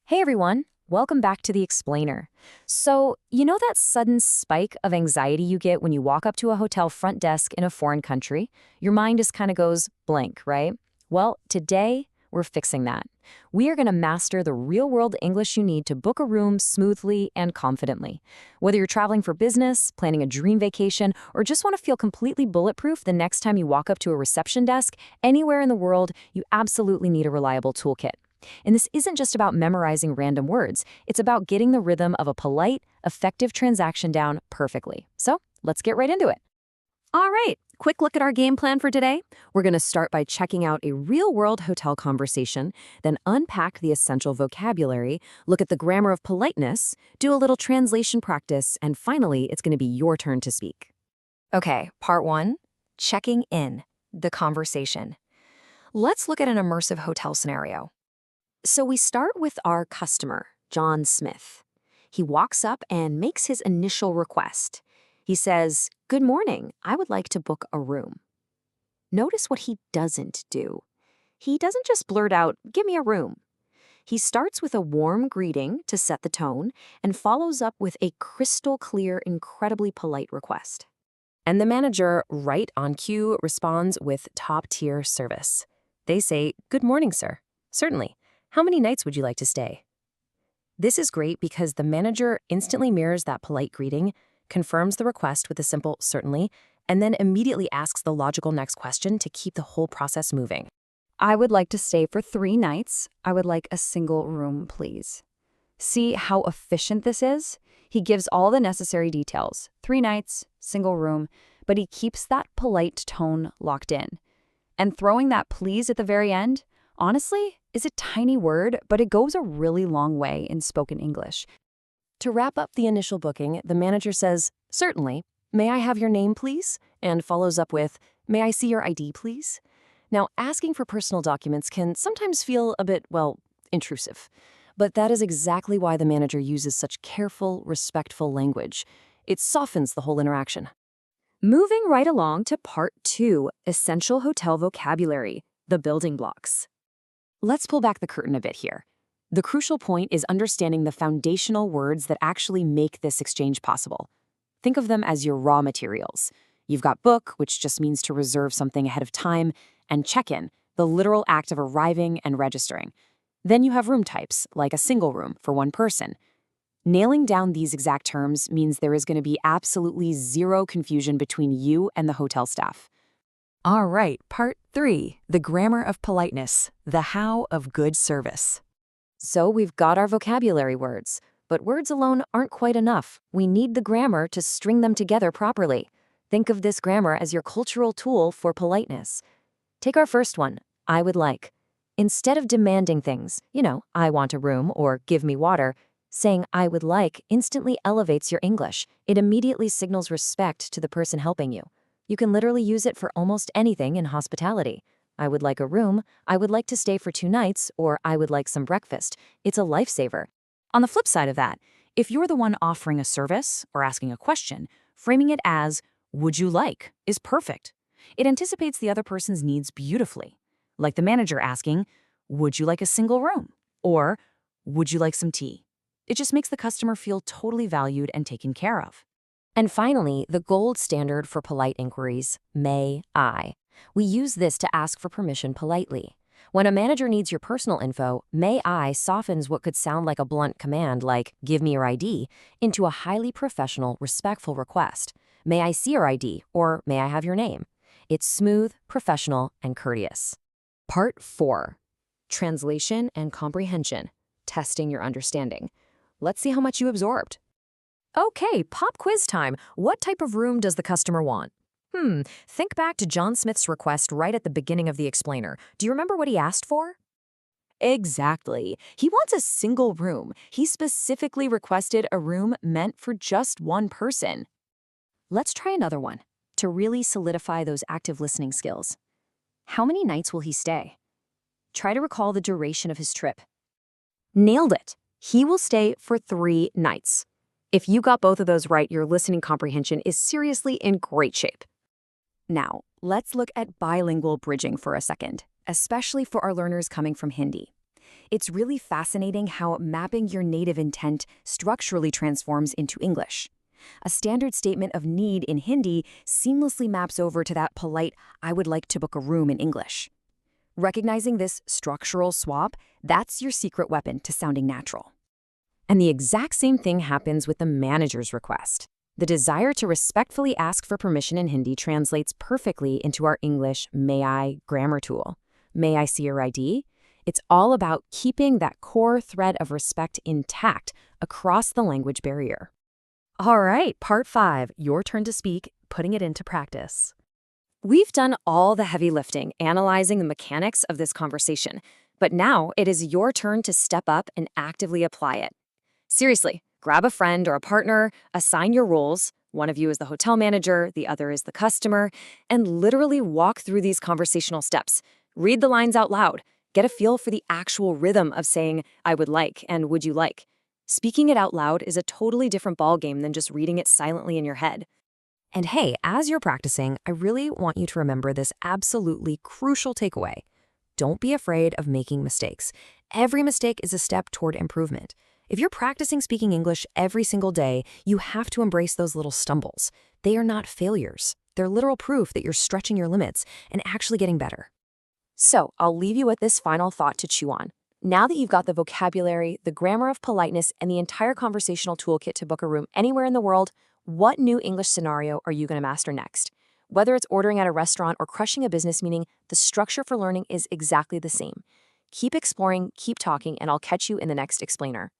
Hey everyone, welcome back to The Explainer. So, you know that sudden spike of anxiety you get when you walk up to a hotel front desk in a foreign country? Your mind just kind of goes blank, right? Well, today we're fixing that. We are going to master the real world English you need to book a room smoothly and confidently. Whether you're traveling for business, planning a dream vacation, or just want to feel completely bulletproof the next time you walk up to a reception desk, anywhere in the world, you absolutely need a reliable toolkit. And this isn't just about memorizing random words, it's about getting the rhythm of a polite, effective transaction down perfectly. So let's get right into it. All right, quick look at our game plan for today. We're going to start by checking out a real-world hotel conversation, then unpack the essential vocabulary, look at the grammar of politeness, do a little translation practice, and finally, it's going to be your turn to speak. Okay, part one, checking in, the conversation. Let's look at an immersive hotel scenario. So we start with our customer, John Smith. He walks up and makes his initial request. He says, "Good morning, I would like to book a room." Notice what he doesn't do. He doesn't just blurt out, "Give me a room." He starts with a warm greeting to set the tone and follows up with a crystal clear, incredibly polite request. And the manager, right on cue, responds with top-tier service. They say, "Good morning, sir. Certainly. How many nights would you like to stay?" This is great because the manager instantly mirrors that polite greeting, confirms the request with a simple "certainly," and then immediately asks the logical next question to keep the whole process moving. "I would like to stay for 3 nights. I would like a single room, please." See how efficient this is? He gives all the necessary details. 3 nights, single room, but he keeps that polite tone locked in. And throwing that "please" at the very end, honestly, is a tiny word, but it goes a really long way in spoken English. To wrap up the initial booking, the manager says, "Certainly. May I have your name, please?" and follows up with, "May I see your ID, please?" Now, asking for personal documents can sometimes feel a bit, intrusive. But that is exactly why the manager uses such careful, respectful language. It softens the whole interaction. Moving right along to part 2, essential hotel vocabulary, the building blocks. Let's pull back the curtain a bit here. The crucial point is understanding the foundational words that actually make this exchange possible. Think of them as your raw materials. You've got book, which just means to reserve something ahead of time, and check-in, the literal act of arriving and registering. Then you have room types, like a single room for one person. Nailing down these exact terms means there is going to be absolutely zero confusion between you and the hotel staff. All right, part 3, the grammar of politeness, the how of good service. So we've got our vocabulary words, but words alone aren't quite enough. We need the grammar to string them together properly. Think of this grammar as your cultural tool for politeness. Take our first one, I would like. Instead of demanding things, I want a room or give me water, saying I would like instantly elevates your English. It immediately signals respect to the person helping you. You can literally use it for almost anything in hospitality. I would like a room, I would like to stay for 2 nights, or I would like some breakfast. It's a lifesaver. On the flip side of that, if you're the one offering a service or asking a question, framing it as, would you like, is perfect. It anticipates the other person's needs beautifully. Like the manager asking, would you like a single room? Or, would you like some tea? It just makes the customer feel totally valued and taken care of. And finally, the gold standard for polite inquiries, may I. We use this to ask for permission politely. When a manager needs your personal info, may I softens what could sound like a blunt command like, give me your ID, into a highly professional, respectful request. May I see your ID, or may I have your name? It's smooth, professional, and courteous. Part 4, translation and comprehension, testing your understanding. Let's see how much you absorbed. Okay, pop quiz time. What type of room does the customer want? Think back to John Smith's request right at the beginning of the explainer. Do you remember what he asked for? Exactly. He wants a single room. He specifically requested a room meant for just one person. Let's try another one to really solidify those active listening skills. How many nights will he stay? Try to recall the duration of his trip. Nailed it. He will stay for 3 nights. If you got both of those right, your listening comprehension is seriously in great shape. Now, let's look at bilingual bridging for a second, especially for our learners coming from Hindi. It's really fascinating how mapping your native intent structurally transforms into English. A standard statement of need in Hindi seamlessly maps over to that polite, "I would like to book a room" in English. Recognizing this structural swap, that's your secret weapon to sounding natural. And the exact same thing happens with the manager's request. The desire to respectfully ask for permission in Hindi translates perfectly into our English "may I" grammar tool. May I see your ID? It's all about keeping that core thread of respect intact across the language barrier. All right, part 5, your turn to speak, putting it into practice. We've done all the heavy lifting, analyzing the mechanics of this conversation, but now it is your turn to step up and actively apply it. Seriously, grab a friend or a partner, assign your roles. One of you is the hotel manager, the other is the customer, and literally walk through these conversational steps. Read the lines out loud. Get a feel for the actual rhythm of saying, "I would like" and "would you like." Speaking it out loud is a totally different ballgame than just reading it silently in your head. And hey, as you're practicing, I really want you to remember this absolutely crucial takeaway. Don't be afraid of making mistakes. Every mistake is a step toward improvement. If you're practicing speaking English every single day, you have to embrace those little stumbles. They are not failures. They're literal proof that you're stretching your limits and actually getting better. So, I'll leave you with this final thought to chew on. Now that you've got the vocabulary, the grammar of politeness, and the entire conversational toolkit to book a room anywhere in the world, what new English scenario are you going to master next? Whether it's ordering at a restaurant or crushing a business meeting, the structure for learning is exactly the same. Keep exploring, keep talking, and I'll catch you in the next explainer.